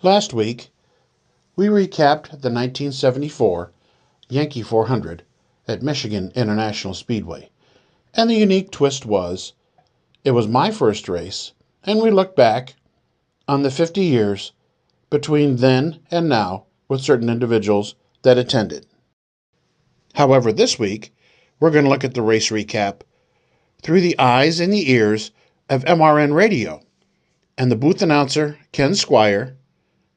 Last week, we recapped the 1974 Yankee 400 at Michigan International Speedway, and the unique twist was, it was my first race, and we looked back on the 50 years between then and now with certain individuals that attended. However, this week, we're going to look at the race recap through the eyes and the ears of MRN Radio and the booth announcer Ken Squire,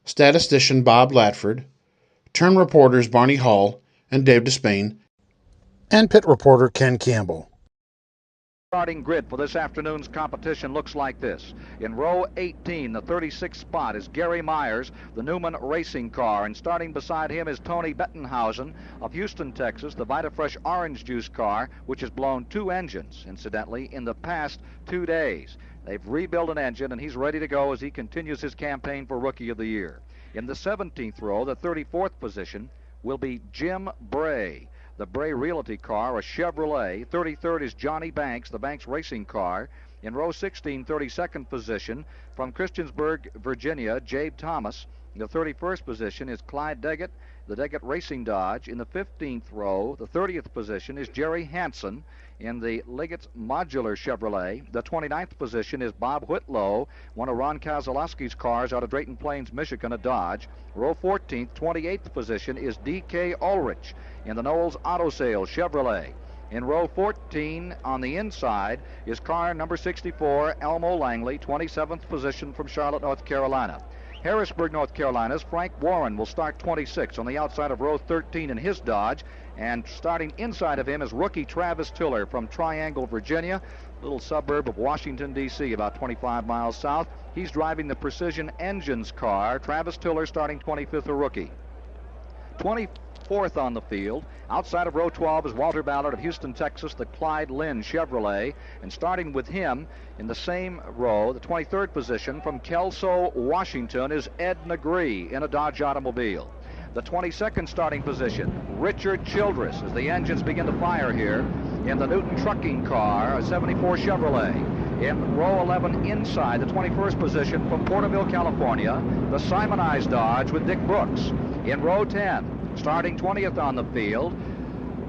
statistician Bob Latford, turn reporters Barney Hall and Dave Despain, and pit reporter Ken Campbell. Starting grid for this afternoon's competition looks like this. In row 18, the 36th spot is Gary Myers, the Newman racing car, and starting beside him is Tony Bettenhausen of Houston, Texas, the VitaFresh orange juice car, which has blown 2 engines, incidentally, in the past 2 days. They've rebuilt an engine, and he's ready to go as he continues his campaign for Rookie of the Year. In the 17th row, the 34th position, will be Jim Bray, the Bray Realty car, a Chevrolet. 33rd is Johnny Banks, the Banks racing car. In row 16, 32nd position, from Christiansburg, Virginia, Jabe Thomas. The 31st position is Clyde Deggett, the Deggett Racing Dodge. In the 15th row, the 30th position is Jerry Hansen in the Liggett's Modular Chevrolet. The 29th position is Bob Whitlow, one of Ron Kozlowski's cars out of Drayton Plains, Michigan, a Dodge. Row 14th, 28th position is D.K. Ulrich in the Knowles Auto Sales Chevrolet. In row 14 on the inside is car number 64, Elmo Langley, 27th position from Charlotte, North Carolina. Harrisburg, North Carolina's Frank Warren will start 26 on the outside of row 13 in his Dodge. And starting inside of him is rookie Travis Tiller from Triangle, Virginia, a little suburb of Washington, D.C., about 25 miles south. He's driving the Precision Engines car. Travis Tiller starting 25th, a rookie. 24th on the field, outside of row 12 is Walter Ballard of Houston, Texas, the Clyde Lynn Chevrolet. And starting with him in the same row, the 23rd position from Kelso, Washington, is Ed Negree in a Dodge automobile. The 22nd starting position, Richard Childress, as the engines begin to fire here in the Newton Trucking car, a 74 Chevrolet. In row 11 inside, the 21st position from Porterville, California, the Simonized Dodge with Dick Brooks. In row 10, starting 20th on the field,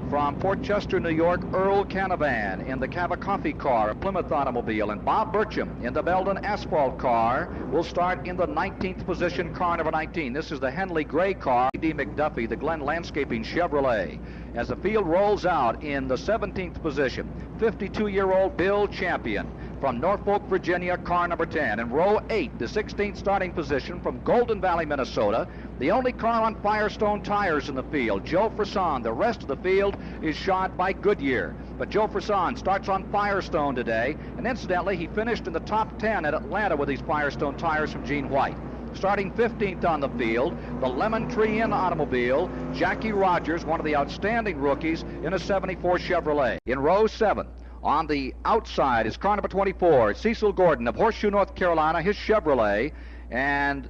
from Port Chester, New York, Earl Canavan in the Cava Coffee car, a Plymouth automobile. And Bob Burcham in the Belden Asphalt car will start in the 19th position, car number 19. This is the Henley Gray car, D. McDuffie, the Glen Landscaping Chevrolet. As the field rolls out in the 17th position, 52-year-old Bill Champion from Norfolk, Virginia, car number 10. In row 8, the 16th starting position from Golden Valley, Minnesota, the only car on Firestone tires in the field, Joe Frisson. The rest of the field is shod by Goodyear. But Joe Frisson starts on Firestone today, and incidentally, he finished in the top 10 at Atlanta with these Firestone tires from Gene White. Starting 15th on the field, the Lemon Tree Inn automobile, Jackie Rogers, one of the outstanding rookies, in a 74 Chevrolet. In row 7, on the outside is car number 24, Cecil Gordon of Horseshoe, North Carolina, his Chevrolet. And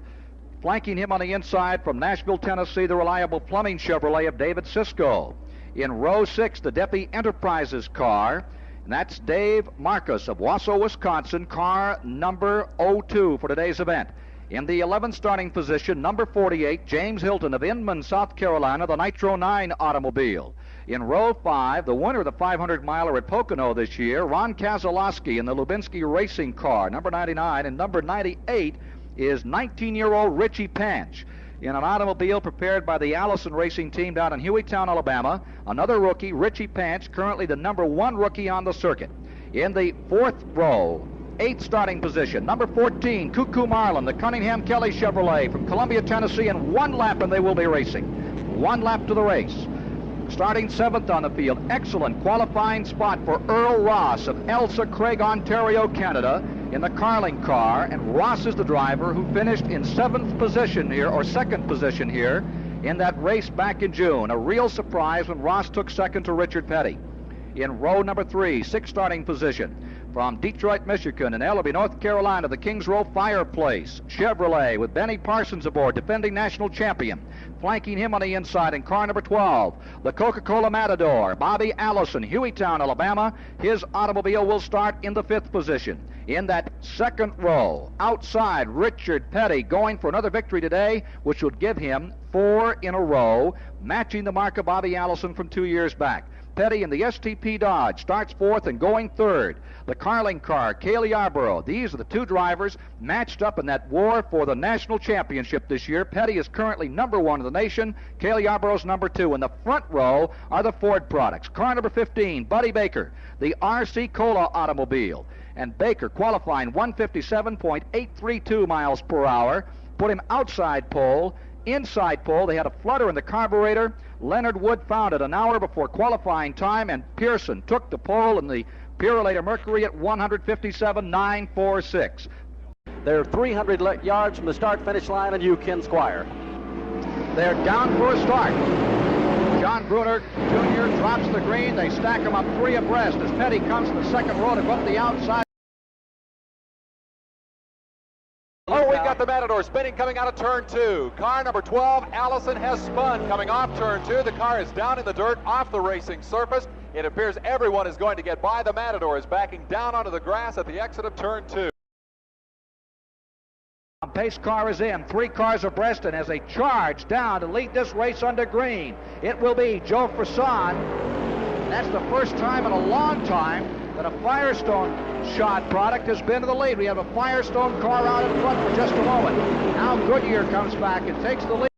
flanking him on the inside from Nashville, Tennessee, the reliable Plumbing Chevrolet of David Sisko. In row 6, the Deppy Enterprises car, and that's Dave Marcus of Wausau, Wisconsin, car number 02 for today's event. In the 11th starting position, number 48, James Hilton of Inman, South Carolina, the Nitro 9 automobile. In row 5, the winner of the 500-miler at Pocono this year, Ron Kozlowski in the Lubinsky Racing car, number 99, and number 98 is 19-year-old Richie Panch in an automobile prepared by the Allison Racing team down in Hueytown, Alabama. Another rookie, Richie Panch, currently the number 1 rookie on the circuit. In the 4th row, 8th starting position, number 14, Cuckoo Marlin, the Cunningham Kelly Chevrolet from Columbia, Tennessee, and 1 lap and they will be racing. 1 lap to the race. Starting 7th on the field, excellent qualifying spot for Earl Ross of Elsa Craig, Ontario, Canada, in the Carling car, and Ross is the driver who finished in 7th position here, or 2nd position here, in that race back in June. A real surprise when Ross took 2nd to Richard Petty. In row number 3, 6th starting position, from Detroit, Michigan, and Ellaby, North Carolina, the Kings Row Fireplace Chevrolet with Benny Parsons aboard, defending national champion. Flanking him on the inside in car number 12, the Coca-Cola Matador, Bobby Allison, Hueytown, Alabama. His automobile will start in the 5th position. In that second row, outside, Richard Petty going for another victory today, which would give him 4 in a row, matching the mark of Bobby Allison from 2 years back. Petty in the STP Dodge starts 4th and going 3rd. The Carling car, Cale Yarborough. These are the 2 drivers matched up in that war for the national championship this year. Petty is currently number 1 in the nation. Cale Yarborough's number 2. In the front row are the Ford products. Car number 15, Buddy Baker, the RC Cola automobile. And Baker qualifying 157.832 miles per hour. Put him outside pole. Inside pole, they had a flutter in the carburetor. Leonard Wood found it an hour before qualifying time, and Pearson took the pole in the Purelator Mercury at 157.946. They're 300 yards from the start-finish line on Ken Squire. They're down for a start. John Bruner Jr. drops the green. They stack them up 3 abreast as Petty comes to the second row to go up the outside. Oh, we've got the Matador spinning coming out of turn 2. Car number 12, Allison, has spun coming off turn 2. The car is down in the dirt off the racing surface. It appears everyone is going to get by. The Matador is backing down onto the grass at the exit of turn 2. Pace car is in, 3 cars abreast, and as they charge down to lead this race under green, it will be Joe Frisson. That's the first time in a long time that a Firestone shod product has been to the lead. We have a Firestone car out in front for just a moment. Now Goodyear comes back and takes the lead.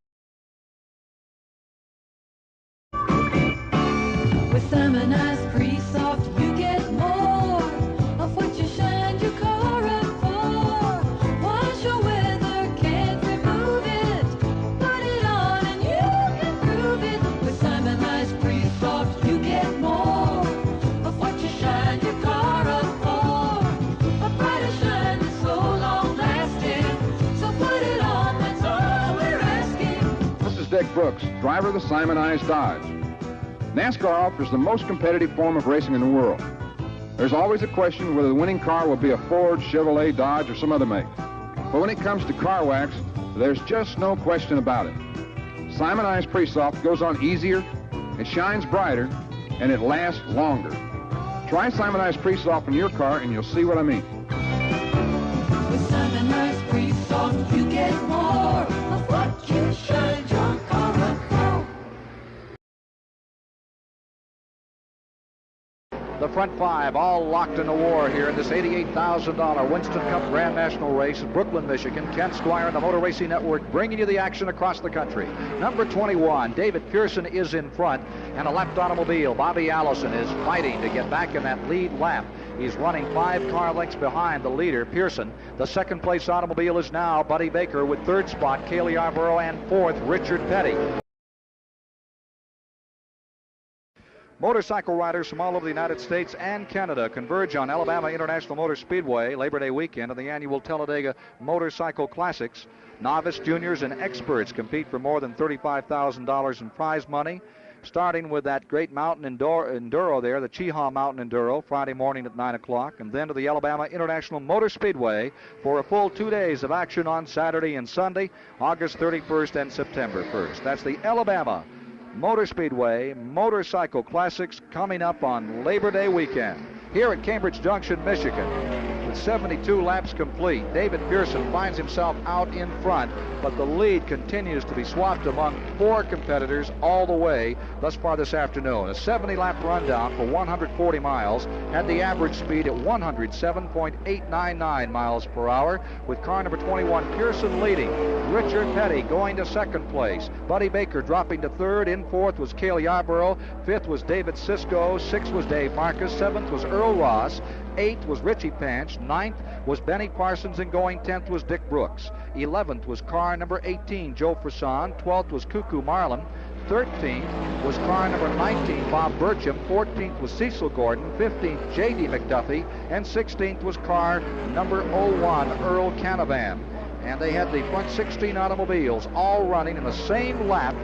With Simonized Pre-Soft, you get more of what you shined your car up for. Wash your weather, can't remove it. Put it on and you can prove it. With Simonized Pre-Soft, you get more of what you shine your car up for. A brighter shine that's so long lasting. So put it on, that's all we're asking. This is Dick Brooks, driver of the Simonized Dodge. NASCAR offers the most competitive form of racing in the world. There's always a question whether the winning car will be a Ford, Chevrolet, Dodge, or some other make. But when it comes to car wax, there's just no question about it. Simonized Pre-Soft goes on easier, it shines brighter, and it lasts longer. Try Simonized Pre-Soft on your car and you'll see what I mean. With Simonized Pre-Soft, you get more of what you shine your car up for. The front 5 all locked in a war here in this $88,000 Winston Cup Grand National race in Brooklyn, Michigan. Ken Squire and the Motor Racing Network bringing you the action across the country. Number 21, David Pearson is in front, and a left automobile, Bobby Allison, is fighting to get back in that lead lap. He's running 5 car lengths behind the leader, Pearson. The second place automobile is now Buddy Baker with 3rd spot, Cale Yarborough, and 4th, Richard Petty. Motorcycle riders from all over the United States and Canada converge on Alabama International Motor Speedway Labor Day weekend in the annual Talladega Motorcycle Classics. Novice, juniors, and experts compete for more than $35,000 in prize money, starting with that great mountain enduro there, the Cheaha Mountain Enduro, Friday morning at 9 o'clock, and then to the Alabama International Motor Speedway for a full 2 days of action on Saturday and Sunday, August 31st and September 1st. That's the Alabama Motor Speedway Motorcycle Classics coming up on Labor Day weekend here at Cambridge Junction, Michigan. With 72 laps complete, David Pearson finds himself out in front, but the lead continues to be swapped among 4 competitors all the way thus far this afternoon. A 70-lap rundown for 140 miles had the average speed at 107.899 miles per hour, with car number 21 Pearson leading. Richard Petty going to second place. Buddy Baker dropping to 3rd. In 4th was Cale Yarborough. 5th was David Sisko. 6th was Dave Marcus. 7th was Earl Ross. 8th was Richie Panch. 9th was Benny Parsons, and going 10th was Dick Brooks. 11th was car number 18, Joe Frisson. 12th was Cuckoo Marlin. 13th was car number 19, Bob Burcham. 14th was Cecil Gordon. 15th, J.D. McDuffie. And 16th was car number 01, Earl Canavan. And they had the front 16 automobiles all running in the same lap.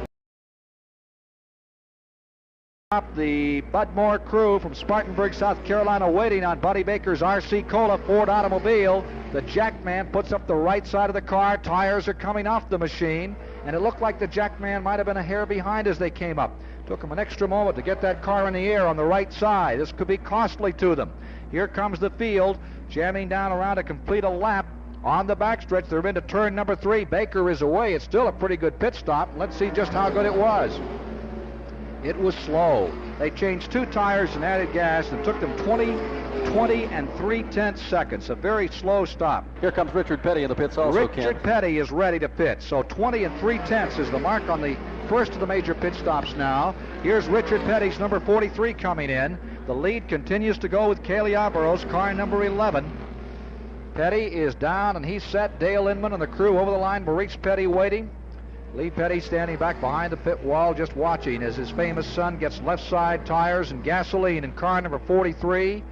The Bud Moore crew from Spartanburg, South Carolina, waiting on Buddy Baker's RC Cola Ford automobile. The jackman puts up the right side of the car. Tires are coming off the machine, and it looked like the jackman might have been a hair behind as they came up. Took them an extra moment to get that car in the air on the right side. This could be costly to them. Here comes the field, jamming down around to complete a lap on the backstretch. They're into turn number 3. Baker is away. It's still a pretty good pit stop. Let's see just how good it was. It was slow. They changed 2 tires and added gas, and took them 20 and 3/10 seconds. A very slow stop. Here comes Richard Petty in the pits also, Richard Petty is ready to pit. So 20 and 3/10 is the mark on the first of the major pit stops now. Here's Richard Petty's number 43 coming in. The lead continues to go with Cale Yabaro's car number 11. Petty is down and he's set. Dale Inman and the crew over the line. Maurice Petty waiting. Lee Petty standing back behind the pit wall just watching as his famous son gets left side tires and gasoline in car number 43.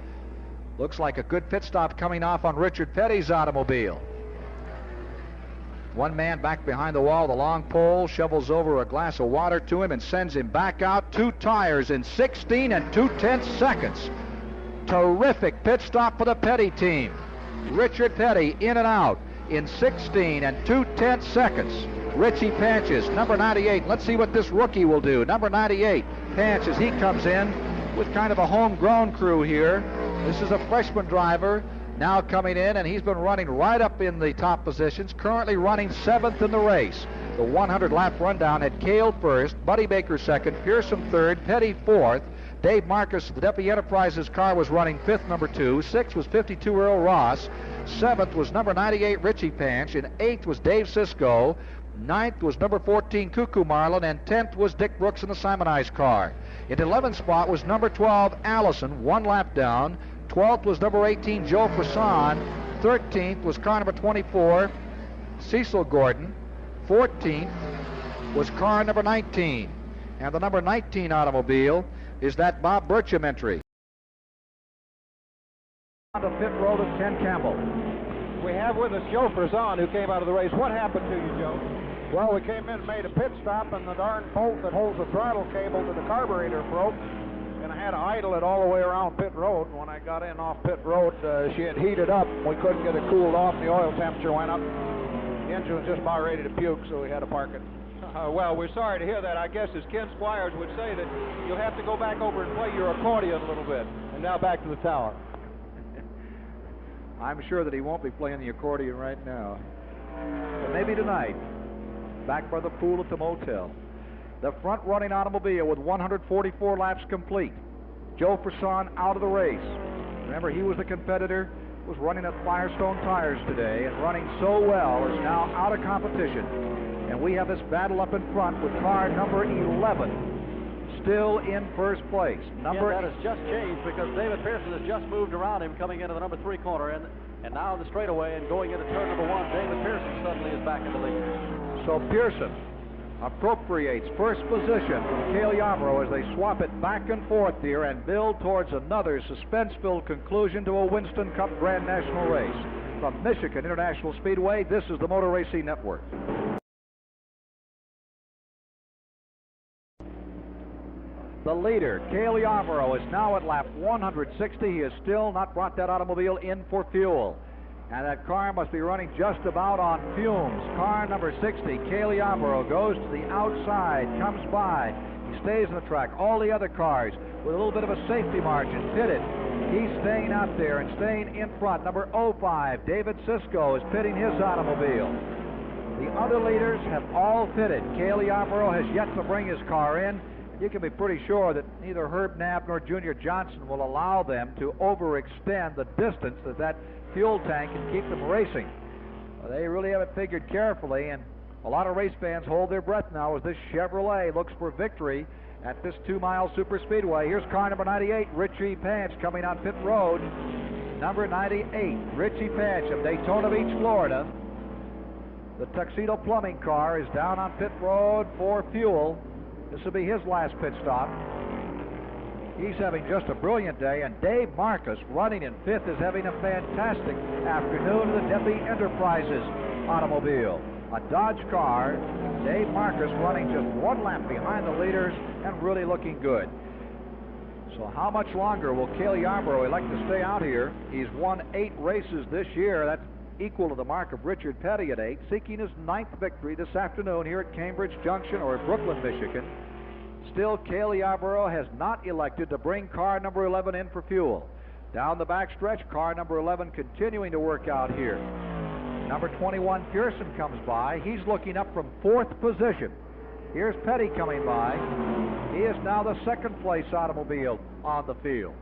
Looks like a good pit stop coming off on Richard Petty's automobile. One man back behind the wall, the long pole, shovels over a glass of water to him and sends him back out. 2 tires in 16 and 2/10 seconds. Terrific pit stop for the Petty team. Richard Petty in and out in 16 and 2/10 seconds. Richie Panches, number 98. Let's see what this rookie will do. Number 98, Panches, he comes in with kind of a homegrown crew here. This is a freshman driver now coming in, and he's been running right up in the top positions, currently running 7th in the race. The 100-lap rundown had Cale first, Buddy Baker second, Pearson third, Petty fourth. Dave Marcus, the Deputy Enterprises car, was running 5th, number 2. 6th was 52 Earl Ross. 7th was number 98, Richie Panch. And 8th was Dave Sisko. 9th was number 14, Cuckoo Marlin, and 10th was Dick Brooks in the Simonized car. In 11th spot was number 12, Allison, 1 lap down. 12th was number 18, Joe Frisson. 13th was car number 24, Cecil Gordon. 14th was car number 19. And the number 19 automobile is that Bob Burcham entry. On the pit road of Ken Campbell. We have with us Joe Frisson, who came out of the race. What happened to you, Joe? Well, we came in and made a pit stop, and the darn bolt that holds the throttle cable to the carburetor broke, and I had to idle it all the way around pit road. When I got in off pit road, she had heated up. We couldn't get it cooled off, and the oil temperature went up. The engine was just about ready to puke, so we had to park it. Well, we're sorry to hear that. I guess, as Ken Squires would say, that you'll have to go back over and play your accordion a little bit. And now back to the tower. I'm sure that he won't be playing the accordion right now. But maybe tonight, back by the pool at the motel. The front-running automobile with 144 laps complete. Joe Frisson out of the race. Remember, he was the competitor, was running at Firestone Tires today, and running so well is now out of competition. And we have this battle up in front with car number 11 still in first place. That has just changed because David Pearson has just moved around him coming into the number 3 corner, and now in the straightaway and going into turn number 1, David Pearson suddenly is back in the lead. So Pearson appropriates first position from Cale Yarborough as they swap it back and forth here and build towards another suspense-filled conclusion to a Winston Cup Grand National race. From Michigan International Speedway, this is the Motor Racing Network. The leader, Cale Yarborough, is now at lap 160. He has still not brought that automobile in for fuel. And that car must be running just about on fumes. Car number 60, Cale Yarborough, goes to the outside, comes by. He stays on the track. All the other cars, with a little bit of a safety margin, pitted. He's staying out there and staying in front. Number 05, David Sisko, is pitting his automobile. The other leaders have all pitted. Cale Yarborough has yet to bring his car in. You can be pretty sure that neither Herb Knapp nor Junior Johnson will allow them to overextend the distance that fuel tank can keep them racing. They really have it figured carefully, and a lot of race fans hold their breath now as this Chevrolet looks for victory at this 2-mile super speedway. Here's car number 98, Richie Panch, coming on pit road. Number 98, Richie Panch of Daytona Beach, Florida. The Tuxedo Plumbing car is down on pit road for fuel. This will be his last pit stop. He's having just a brilliant day, and Dave Marcus, running in 5th, is having a fantastic afternoon in the Deputy Enterprises automobile. A Dodge car, Dave Marcus running just 1 lap behind the leaders and really looking good. So how much longer will Cale Yarborough elect to stay out here? He's won 8 races this year. That's equal to the mark of Richard Petty at 8, seeking his 9th victory this afternoon here at Cambridge Junction or Brooklyn, Michigan. Still, Cale Yarborough has not elected to bring car number 11 in for fuel. Down the backstretch, car number 11 continuing to work out here. Number 21, Pearson, comes by. He's looking up from 4th position. Here's Petty coming by. He is now the 2nd place automobile on the field.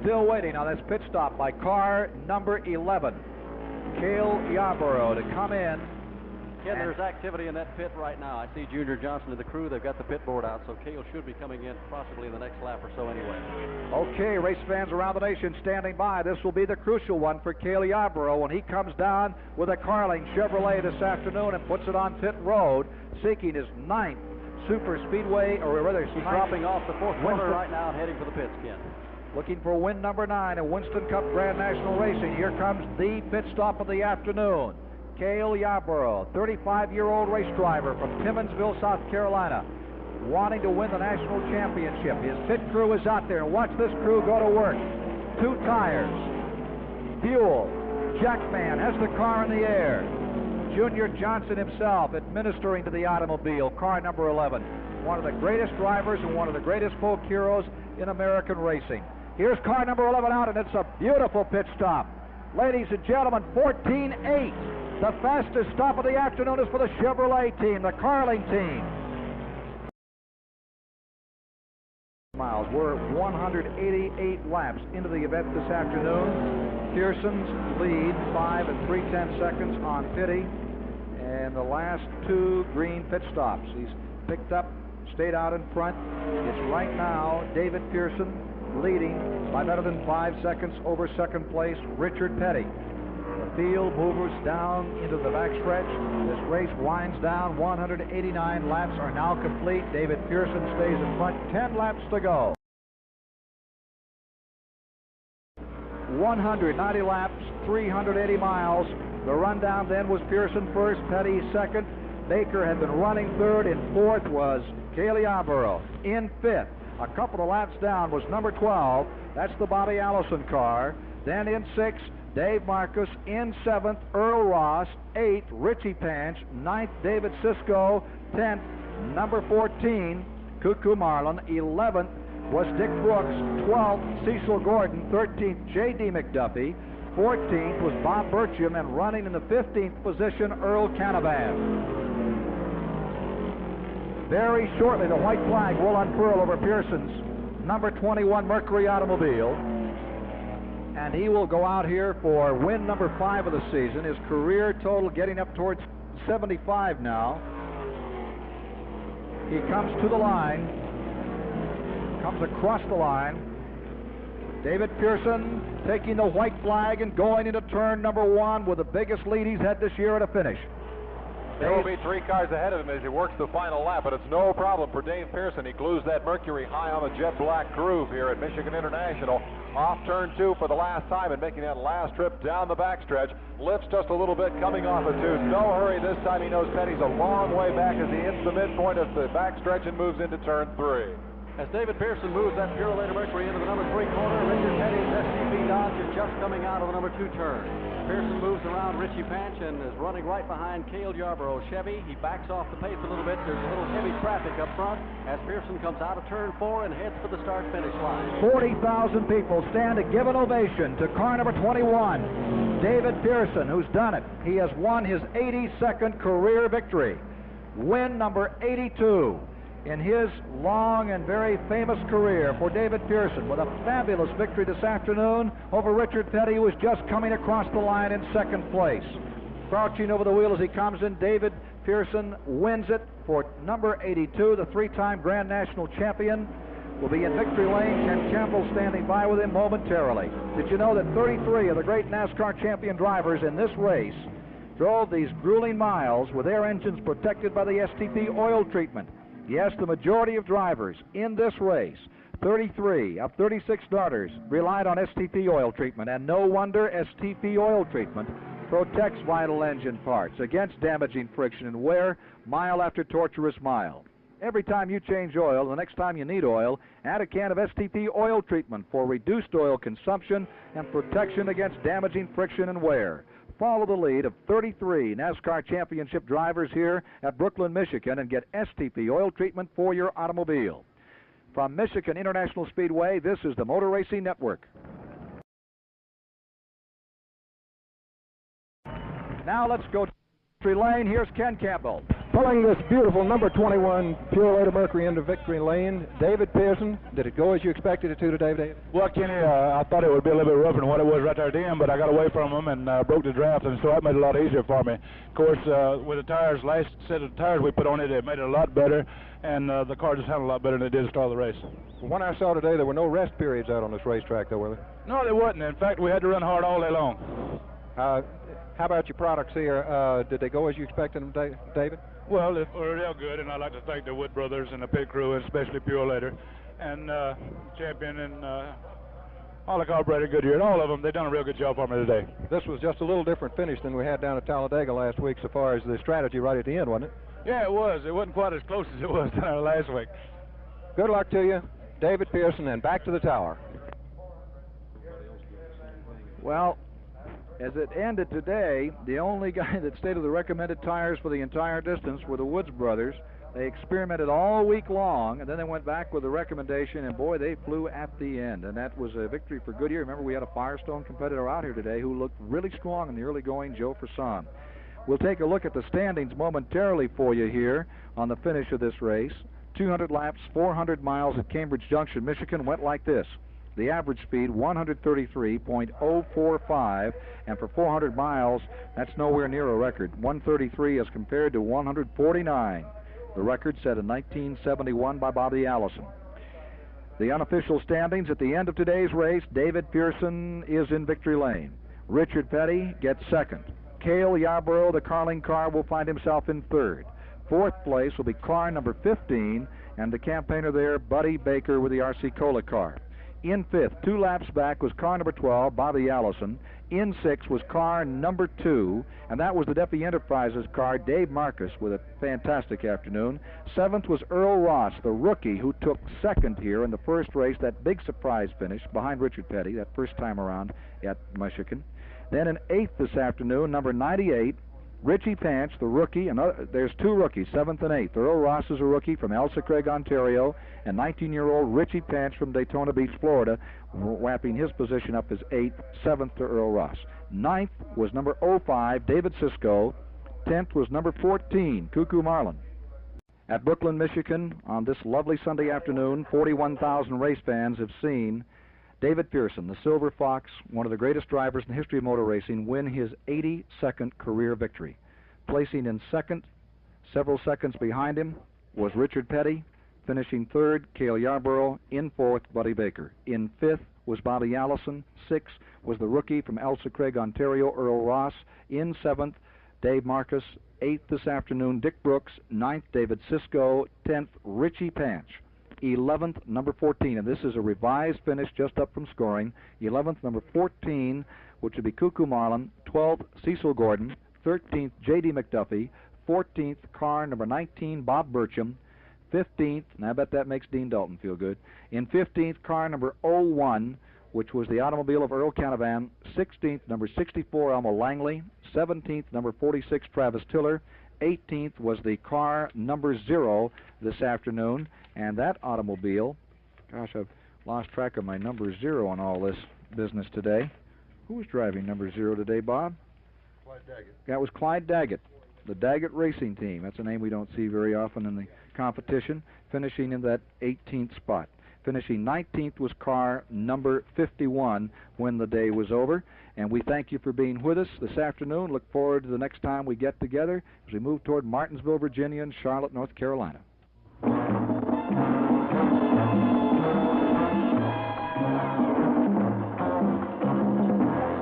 Still waiting on this pit stop by car number 11. Cale Yarborough to come in. Ken, there's activity in that pit right now. I see Junior Johnson and the crew. They've got the pit board out, so Cale should be coming in possibly in the next lap or so anyway. Okay, race fans around the nation standing by. This will be the crucial one for Cale Yarborough when he comes down with a Carling Chevrolet this afternoon and puts it on pit road, seeking his 9th Super Speedway, or rather, he's dropping off the 4th corner right now and heading for the pits, Ken. Looking for win number 9 in Winston Cup Grand National Racing. Here comes the pit stop of the afternoon. Cale Yarborough, 35-year-old race driver from Timmonsville, South Carolina, wanting to win the national championship. His pit crew is out there, and watch this crew go to work. 2 tires, fuel. Jackman has the car in the air. Junior Johnson himself administering to the automobile, car number 11. One of the greatest drivers and one of the greatest folk heroes in American racing. Here's car number 11 out, and it's a beautiful pit stop. Ladies and gentlemen, 14.8. The fastest stop of the afternoon is for the Chevrolet team, the Carling team. Miles. We're 188 laps into the event this afternoon. Pearson's lead, 5 3/10 seconds on Petty. And the last 2 green pit stops. He's picked up, stayed out in front. It's right now David Pearson leading by better than 5 seconds over 2nd place, Richard Petty. The field moves down into the backstretch. This race winds down. 189 laps are now complete. David Pearson stays in front. 10 laps to go. 190 laps, 380 miles. The rundown then was Pearson first, Petty second. Baker had been running third. In fourth was Cale Yarborough. In fifth, a couple of laps down, was number 12. That's the Bobby Allison car. Then in sixth, Dave Marcus. In seventh, Earl Ross. Eighth, Richie Panch. Ninth, David Sisko. 10th, number 14, Cuckoo Marlin. 11th was Dick Brooks. 12th, Cecil Gordon. 13th, J.D. McDuffie. 14th was Bob Burcham, and running in the 15th position, Earl Canavan. Very shortly, the white flag will unfurl over Pearson's number 21 Mercury automobile, and he will go out here for win number 5 of the season. His career total getting up towards 75 now. He comes to the line, comes across the line. David Pearson taking the white flag and going into turn number 1 with the biggest lead he's had this year at a finish. There will be 3 cars ahead of him as he works the final lap, but it's no problem for Dave Pearson. He glues that Mercury high on the jet black groove here at Michigan International. Off turn 2 for the last time and making that last trip down the backstretch. Lifts just a little bit coming off of 2. No hurry this time. He knows Petty's a long way back as he hits the midpoint of the backstretch and moves into turn 3. As David Pearson moves that Purolator Mercury into the number 3 corner, Richard Petty's STP Dodge is just coming out of the number 2 turn. Pearson moves around Richie Panch and is running right behind Cale Yarborough Chevy. He backs off the pace a little bit. There's a little heavy traffic up front as Pearson comes out of turn 4 and heads for the start-finish line. 40,000 people stand to give an ovation to car number 21, David Pearson, who's done it. He has won his 82nd career victory. Win number 82 in his long and very famous career for David Pearson, with a fabulous victory this afternoon over Richard Petty, who was just coming across the line in 2nd place. Crouching over the wheel as he comes in, David Pearson wins it for number 82, the 3-time Grand National champion. Will be in victory lane. Ken Campbell standing by with him momentarily. Did you know that 33 of the great NASCAR champion drivers in this race drove these grueling miles with their engines protected by the STP oil treatment? Yes, the majority of drivers in this race, 33 of 36 starters, relied on STP oil treatment, and no wonder. STP oil treatment protects vital engine parts against damaging friction and wear mile after torturous mile. Every time you change oil, the next time you need oil, add a can of STP oil treatment for reduced oil consumption and protection against damaging friction and wear. Follow the lead of 33 NASCAR championship drivers here at Brooklyn, Michigan, and get STP oil treatment for your automobile. From Michigan International Speedway, this is the Motor Racing Network. Now let's go to Victory Lane. Here's Ken Campbell. Pulling this beautiful number 21 Pure Later Mercury into Victory Lane, David Pearson. Did it go as you expected it to today, David? Well, Kenny, I thought it would be a little bit rougher than what it was right there at the end, but I got away from them and broke the draft, and so that made it a lot easier for me. Of course, with the tires, last set of tires we put on it, it made it a lot better, and the car just handled a lot better than it did to start the race. From what I saw today, there were no rest periods out on this racetrack, though, were there? No, there wasn't. In fact, we had to run hard all day long. How about your products here? Did they go as you expected them, David? Well, they were real good, and I'd like to thank the Wood brothers and the pit crew, and especially Pure Later, and Champion and all the carburetor Goodyear, and all of them. They've done a real good job for me today. This was just a little different finish than we had down at Talladega last week so far as the strategy right at the end, wasn't it? Yeah, it was. It wasn't quite as close as it was down last week. Good luck to you, David Pearson, and back to the tower. Well, as it ended today, the only guy that stayed with the recommended tires for the entire distance were the Woods brothers. They experimented all week long, and then they went back with a recommendation, and boy, they flew at the end. And that was a victory for Goodyear. Remember, we had a Firestone competitor out here today who looked really strong in the early going, Joe Frasson. We'll take a look at the standings momentarily for you here on the finish of this race. 200 laps, 400 miles at Cambridge Junction, Michigan, went like this. The average speed, 133.045, and for 400 miles, that's nowhere near a record. 133 as compared to 149. The record set in 1971 by Bobby Allison. The unofficial standings at the end of today's race, David Pearson is in victory lane. Richard Petty gets second. Cale Yarborough, the Carling car, will find himself in third. Fourth place will be car number 15, and the campaigner there, Buddy Baker, with the RC Cola car. In fifth, 2 laps back, was car number 12, Bobby Allison. In sixth was car number 2, and that was the Duffy Enterprises car, Dave Marcus, with a fantastic afternoon. Seventh was Earl Ross, the rookie, who took second here in the first race, that big surprise finish behind Richard Petty, that first time around at Michigan. Then in eighth this afternoon, number 98, Richie Pance, the rookie, and there's 2 rookies, 7th and 8th. Earl Ross is a rookie from Elsa Craig, Ontario, and 19-year-old Richie Pance from Daytona Beach, Florida, wrapping his position up as 8th, 7th to Earl Ross. 9th was number 05, David Sisko. 10th was number 14, Cuckoo Marlin. At Brooklyn, Michigan, on this lovely Sunday afternoon, 41,000 race fans have seen David Pearson, the Silver Fox, one of the greatest drivers in the history of motor racing, win his 82nd career victory. Placing in second, several seconds behind him, was Richard Petty. Finishing third, Cale Yarborough. In fourth, Buddy Baker. In fifth was Bobby Allison. Sixth was the rookie from Elsa Craig, Ontario, Earl Ross. In seventh, Dave Marcus. Eighth this afternoon, Dick Brooks. Ninth, David Sisko. 10th, Richie Pance. 11th, number 14, and this is a revised finish just up from scoring. 11th, number 14, which would be Cuckoo Marlin. 12th, Cecil Gordon. 13th, J.D. McDuffie. 14th, car number 19, Bob Burcham. 15th, and I bet that makes Dean Dalton feel good. In 15th, car number 01, which was the automobile of Earl Canavan. 16th, number 64, Elmo Langley. 17th, number 46, Travis Tiller. 18th was the car number 0 this afternoon, and that automobile, gosh, I've lost track of my number 0 on all this business today. Who was driving number 0 today, Bob? Clyde Daggett. That was Clyde Daggett, the Daggett Racing Team. That's a name we don't see very often in the competition, finishing in that 18th spot. Finishing 19th was car number 51 when the day was over. And we thank you for being with us this afternoon. Look forward to the next time we get together as we move toward Martinsville, Virginia, and Charlotte, North Carolina.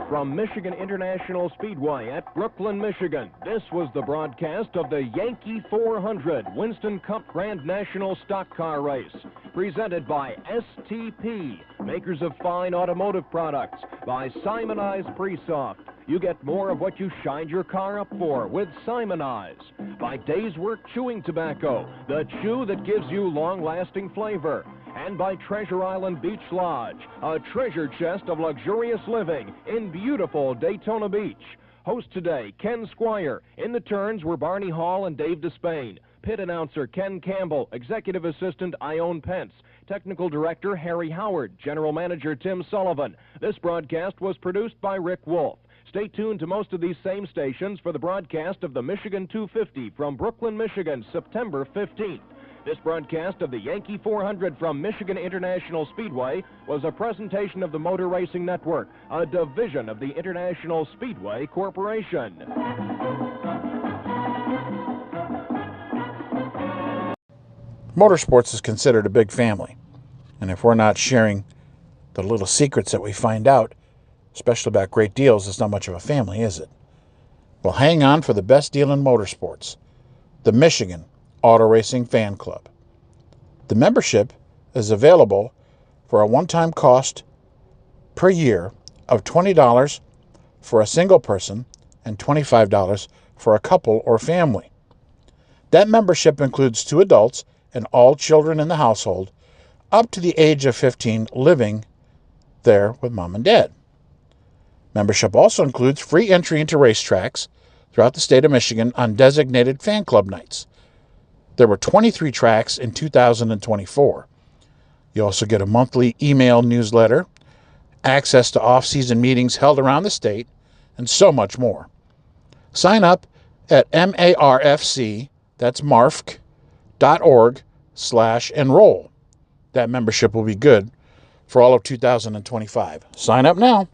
From Michigan International Speedway at Brooklyn, Michigan, this was the broadcast of the Yankee 400 Winston Cup Grand National Stock Car Race, presented by STP, makers of fine automotive products, by Simonized Presoft, You get more of what you shined your car up for with Simonize. By Days Work Chewing Tobacco, the chew that gives you long-lasting flavor. And by Treasure Island Beach Lodge, a treasure chest of luxurious living in beautiful Daytona Beach. Host today, Ken Squire. In the turns were Barney Hall and Dave Despain. Pit announcer Ken Campbell. Executive assistant Ione Pence. Technical director Harry Howard. General manager Tim Sullivan. This broadcast was produced by Rick Wolf. Stay tuned to most of these same stations for the broadcast of the Michigan 250 from Brooklyn, Michigan, September 15th. This broadcast of the Yankee 400 from Michigan International Speedway was a presentation of the Motor Racing Network, a division of the International Speedway Corporation. Motorsports is considered a big family. And if we're not sharing the little secrets that we find out, especially about great deals, it's not much of a family, is it? Well, hang on for the best deal in motorsports. The Michigan Auto Racing Fan Club. The membership is available for a one-time cost per year of $20 for a single person and $25 for a couple or family. That membership includes 2 adults and all children in the household up to the age of 15 living there with mom and dad. Membership also includes free entry into racetracks throughout the state of Michigan on designated fan club nights. There were 23 tracks in 2024. You also get a monthly email newsletter, access to off-season meetings held around the state, and so much more. Sign up at marfc, that's marfc.org/enroll. That membership will be good for all of 2025. Sign up now.